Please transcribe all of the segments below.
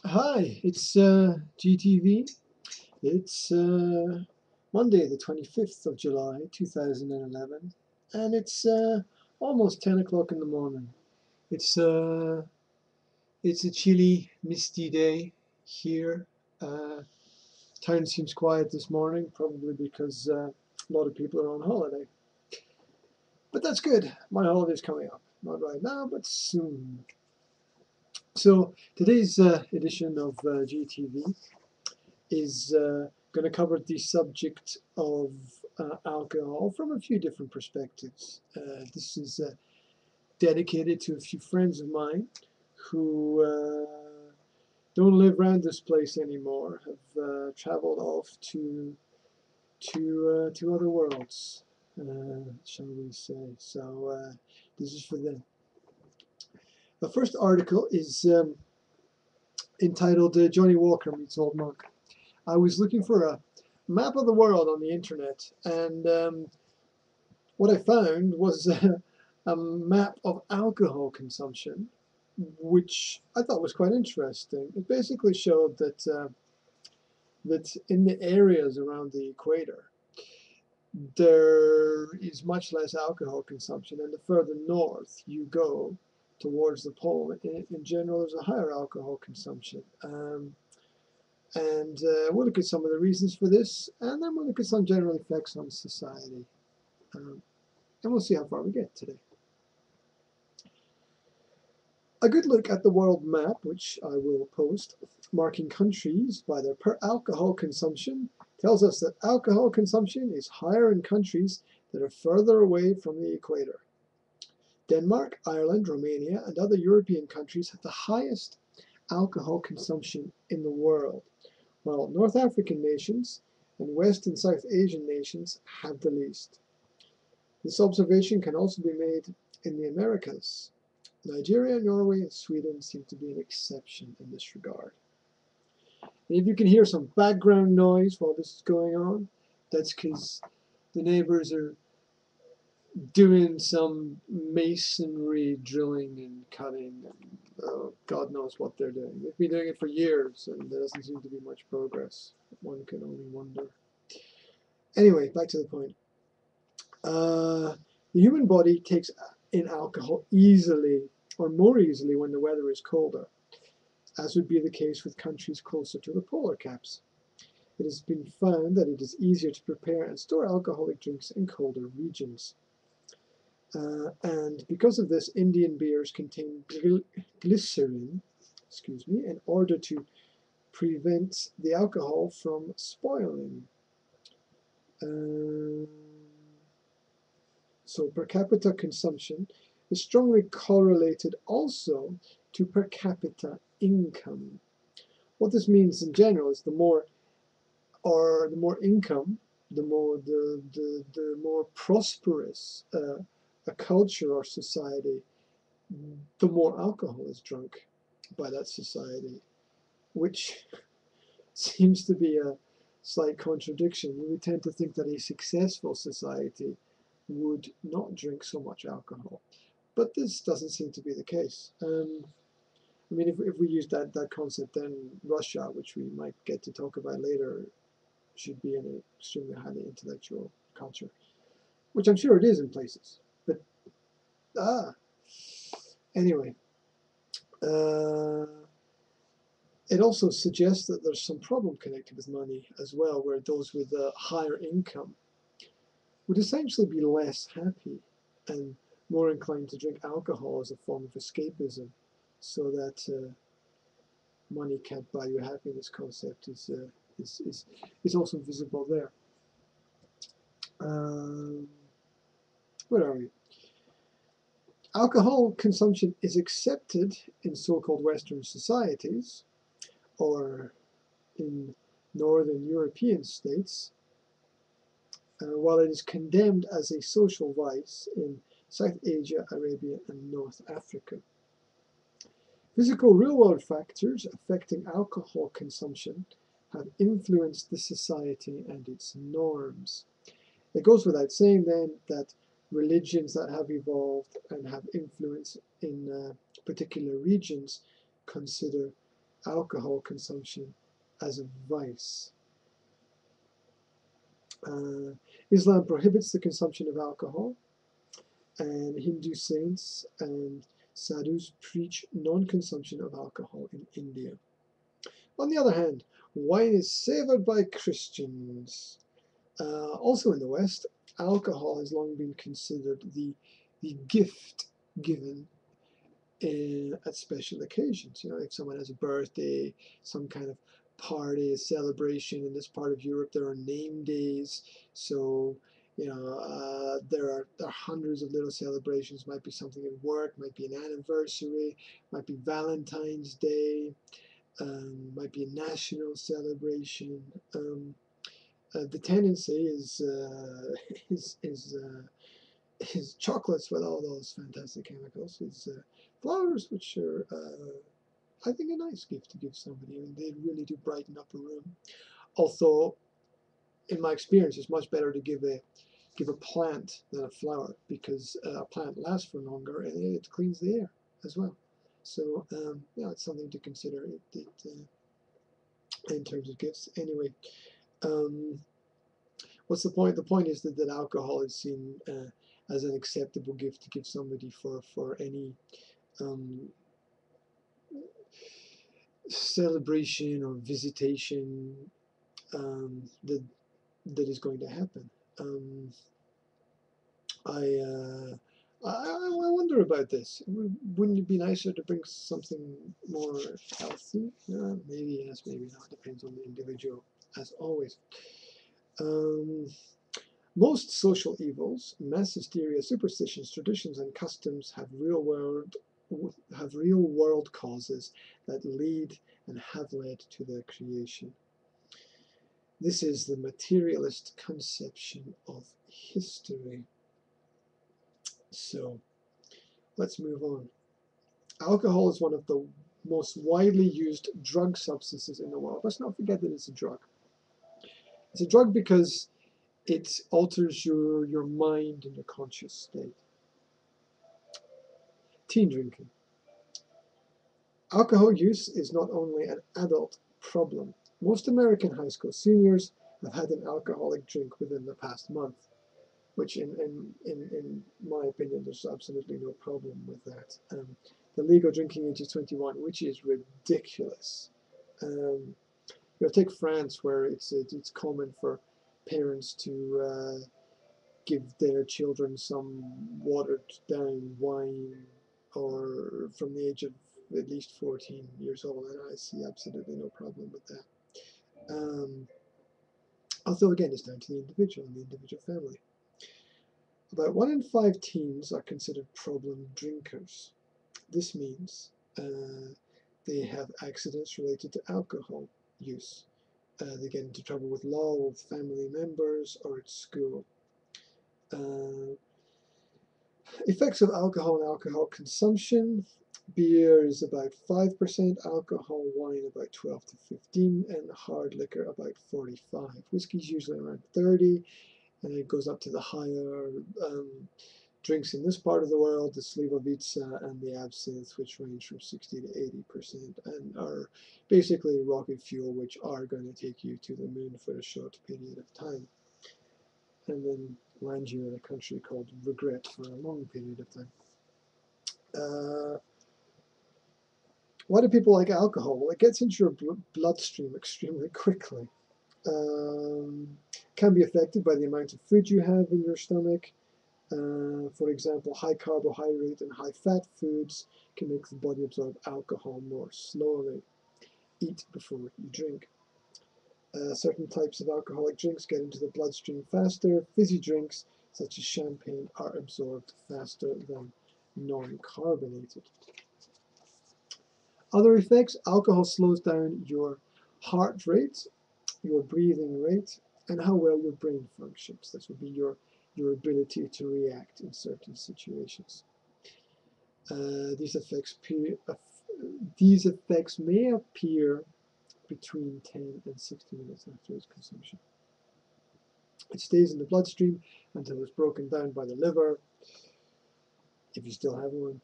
Hi, it's GTV. It's Monday, the 25th of July, 2011, and it's almost 10 o'clock in the morning. It's uh, it's a chilly, misty day here. Uh, Town seems quiet this morning, probably because a lot of people are on holiday. But that's good. My holiday's coming up. Not right now, but soon. So today's edition of GTV is going to cover the subject of alcohol from a few different perspectives. This is dedicated to a few friends of mine who don't live around this place anymore, have traveled off to other worlds, shall we say. So this is for them. The first article is entitled Johnny Walker Meets Old Monk. I was looking for a map of the world on the internet, and what I found was a map of alcohol consumption, which I thought was quite interesting. It basically showed that in the areas around the equator, there is much less alcohol consumption, and the further north you go towards the pole, in general, there's a higher alcohol consumption. And we'll look at some of the reasons for this, and then we'll look at some general effects on society. Um, and we'll see how far we get today. A good look at the world map, which I will post, marking countries by their per alcohol consumption, tells us that alcohol consumption is higher in countries that are further away from the equator. Denmark, Ireland, Romania, and other European countries have the highest alcohol consumption in the world, while North African nations and West and South Asian nations have the least. This observation can also be made in the Americas. Nigeria, Norway, and Sweden seem to be an exception in this regard. And if you can hear some background noise while this is going on, that's because the neighbors are doing some masonry drilling and cutting, and God knows what they're doing. They've been doing it for years, and there doesn't seem to be much progress. One can only wonder. Anyway, back to the point. The human body takes in alcohol easily, or more easily, when the weather is colder, as would be the case with countries closer to the polar caps. It has been found that it is easier to prepare and store alcoholic drinks in colder regions. And because of this, Indian beers contain glycerin, in order to prevent the alcohol from spoiling. So per capita consumption is strongly correlated also to per capita income. What this means in general is the more income, the more prosperous a culture or society, the more alcohol is drunk by that society, which seems to be a slight contradiction. We tend to think that a successful society would not drink so much alcohol, but this doesn't seem to be the case. I mean, if we use that concept, then Russia, which we might get to talk about later, should be an extremely highly intellectual culture, which I'm sure it is in places. But anyway, uh, it also suggests that there's some problem connected with money as well, where those with a higher income would essentially be less happy and more inclined to drink alcohol as a form of escapism, so that money can't buy you happiness concept is also visible there. Um, where are we? Alcohol consumption is accepted in so-called Western societies, or in Northern European states, while it is condemned as a social vice in South Asia, Arabia, and North Africa. Physical real-world factors affecting alcohol consumption have influenced the society and its norms. It goes without saying then that religions that have evolved and have influence in particular regions consider alcohol consumption as a vice. Islam prohibits the consumption of alcohol, and Hindu saints and sadhus preach non-consumption of alcohol in India. On the other hand, wine is savored by Christians. Also in the West, alcohol has long been considered the gift given at special occasions. You know, if someone has a birthday, some kind of party, a celebration. In this part of Europe, there are name days. So, you know, there are hundreds of little celebrations. Might be something at work, might be an anniversary, might be Valentine's Day, might be a national celebration. The tendency is is chocolates with all those fantastic chemicals, is flowers, which are, I think, a nice gift to give somebody. I mean, they really do brighten up a room. Although, in my experience, it's much better to give a plant than a flower, because a plant lasts for longer and it cleans the air as well. So, yeah, it's something to consider in terms of gifts. Anyway, what's the point? The point is that alcohol is seen as an acceptable gift to give somebody for any celebration or visitation that is going to happen. I wonder about this. Wouldn't it be nicer to bring something more healthy? Maybe yes, maybe not. Depends on the individual, as always. Most social evils, mass hysteria, superstitions, traditions, and customs have real world causes that lead and have led to their creation. This is the materialist conception of history. So, let's move on. Alcohol is one of the most widely used drug substances in the world. Let's not forget that it's a drug. It's a drug because it alters your mind and your conscious state. Teen drinking. Alcohol use is not only an adult problem. Most American high school seniors have had an alcoholic drink within the past month, which in my opinion, there's absolutely no problem with that. The legal drinking age is 21, which is ridiculous. Take France, where it's common for parents to give their children some watered down wine, or from the age of at least 14 years old, and I see absolutely no problem with that. Although again, it's down to the individual and the individual family. About 1 in 5 teens are considered problem drinkers. This means they have accidents related to alcohol use. They get into trouble with law, with family members, or at school. Effects of alcohol and alcohol consumption. Beer is about 5% alcohol, wine about 12 to 15, and hard liquor about 45. Whiskey is usually around 30, and it goes up to the higher drinks in this part of the world, the Slivovica and the absinthe, which range from 60 to 80% and are basically rocket fuel, which are going to take you to the moon for a short period of time, and then land you in a country called regret for a long period of time. Why do people like alcohol? Well, it gets into your bloodstream extremely quickly. Can be affected by the amount of food you have in your stomach. For example, high carbohydrate and high fat foods can make the body absorb alcohol more slowly. Eat before you drink. Certain types of alcoholic drinks get into the bloodstream faster. Fizzy drinks, such as champagne, are absorbed faster than non-carbonated. Other effects: alcohol slows down your heart rate, your breathing rate, and how well your brain functions. This would be your ability to react in certain situations. These effects may appear between 10 and 60 minutes after its consumption. It stays in the bloodstream until it's broken down by the liver, if you still have one.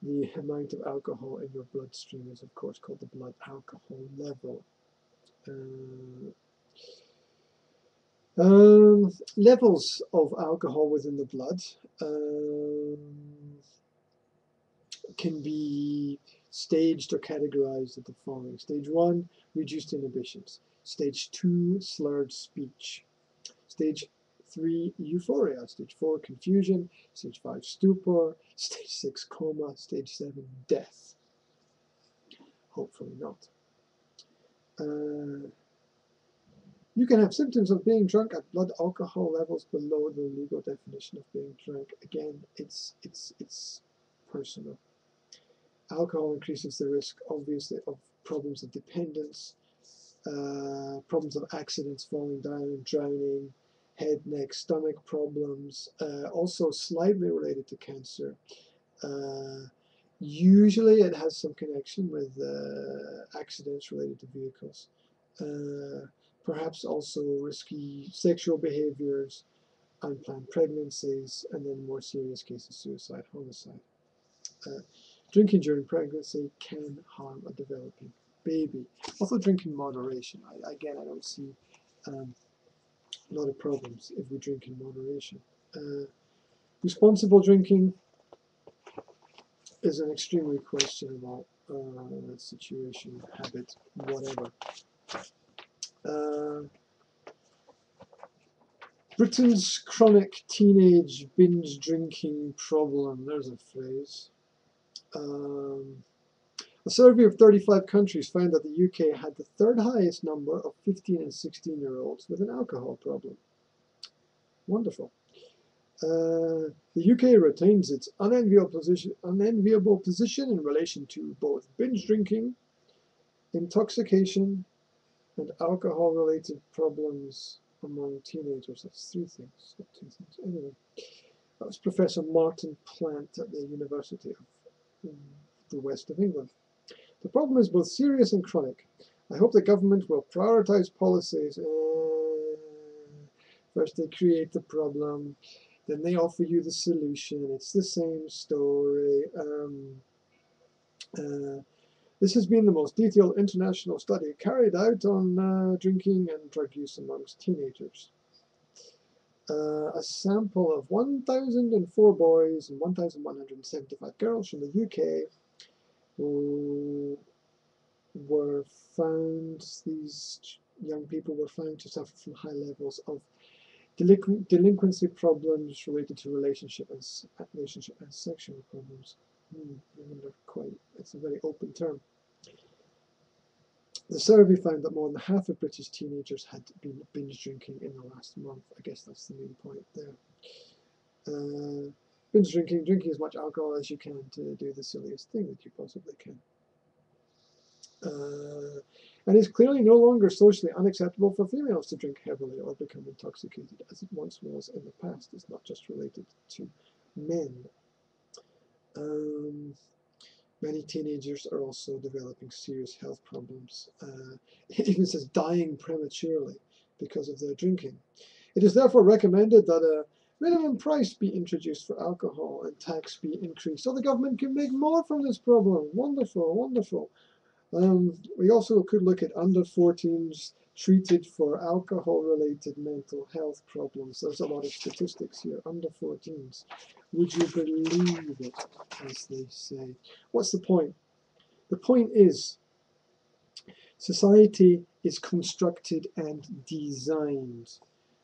The amount of alcohol in your bloodstream is, of course, called the blood alcohol level. Levels of alcohol within the blood can be staged or categorized at the following. Stage 1, reduced inhibitions. Stage 2, slurred speech. Stage 3, euphoria. Stage 4, confusion. Stage 5, stupor. Stage 6, coma. Stage 7, death. Hopefully not. You can have symptoms of being drunk at blood alcohol levels below the legal definition of being drunk. Again, it's personal. Alcohol increases the risk, obviously, of problems of dependence, problems of accidents, falling down and drowning, head, neck, stomach problems, also slightly related to cancer. Usually it has some connection with accidents related to vehicles. Perhaps also risky sexual behaviors, unplanned pregnancies, and then more serious cases, suicide, homicide. Drinking during pregnancy can harm a developing baby. Also drink in moderation. Again, I don't see a lot of problems if we drink in moderation. Responsible drinking is an extremely questionable situation, habit, whatever. Britain's chronic teenage binge drinking problem. There's a phrase. A survey of 35 countries found that the UK had the third highest number of 15 and 16-year-olds with an alcohol problem. Wonderful. The UK retains its unenviable position in relation to both binge drinking, intoxication, and alcohol-related problems among teenagers. That's 3 things, not 2 things. Anyway, that was Professor Martin Plant at the University of the West of England. The problem is both serious and chronic. I hope the government will prioritise policies. First they create the problem, then they offer you the solution. It's the same story. This has been the most detailed international study carried out on drinking and drug use amongst teenagers. A sample of 1,004 boys and 1,175 girls from the UK were found, these young people were found to suffer from high levels of delinquency problems related to relationship and sexual problems. I wonder quite, it's a very open term. The survey found that more than half of British teenagers had been binge drinking in the last month. I guess that's the main point there. Binge drinking, drinking as much alcohol as you can to do the silliest thing that you possibly can. And it's clearly no longer socially unacceptable for females to drink heavily or become intoxicated, as it once was in the past. It's not just related to men. Many teenagers are also developing serious health problems. It even says dying prematurely because of their drinking. It is therefore recommended that a minimum price be introduced for alcohol and tax be increased so the government can make more from this problem. Wonderful, wonderful. We also could look at under 14s treated for alcohol-related mental health problems. There's a lot of statistics here. Under 14s. Would you believe it, as they say? What's the point? The point is, society is constructed and designed.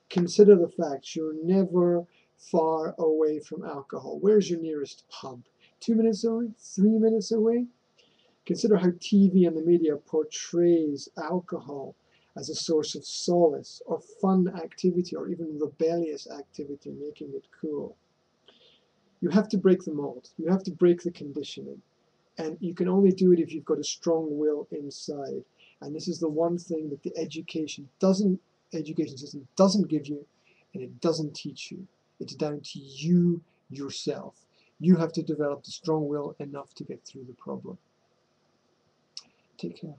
Consider the fact you're never far away from alcohol. Where's your nearest pub? 2 minutes away? 3 minutes away? Consider how TV and the media portrays alcohol as a source of solace or fun activity or even rebellious activity, making it cool. You have to break the mold. You have to break the conditioning. And you can only do it if you've got a strong will inside. And this is the one thing that the education system doesn't give you, and it doesn't teach you. It's down to you yourself. You have to develop the strong will enough to get through the problem. Take care.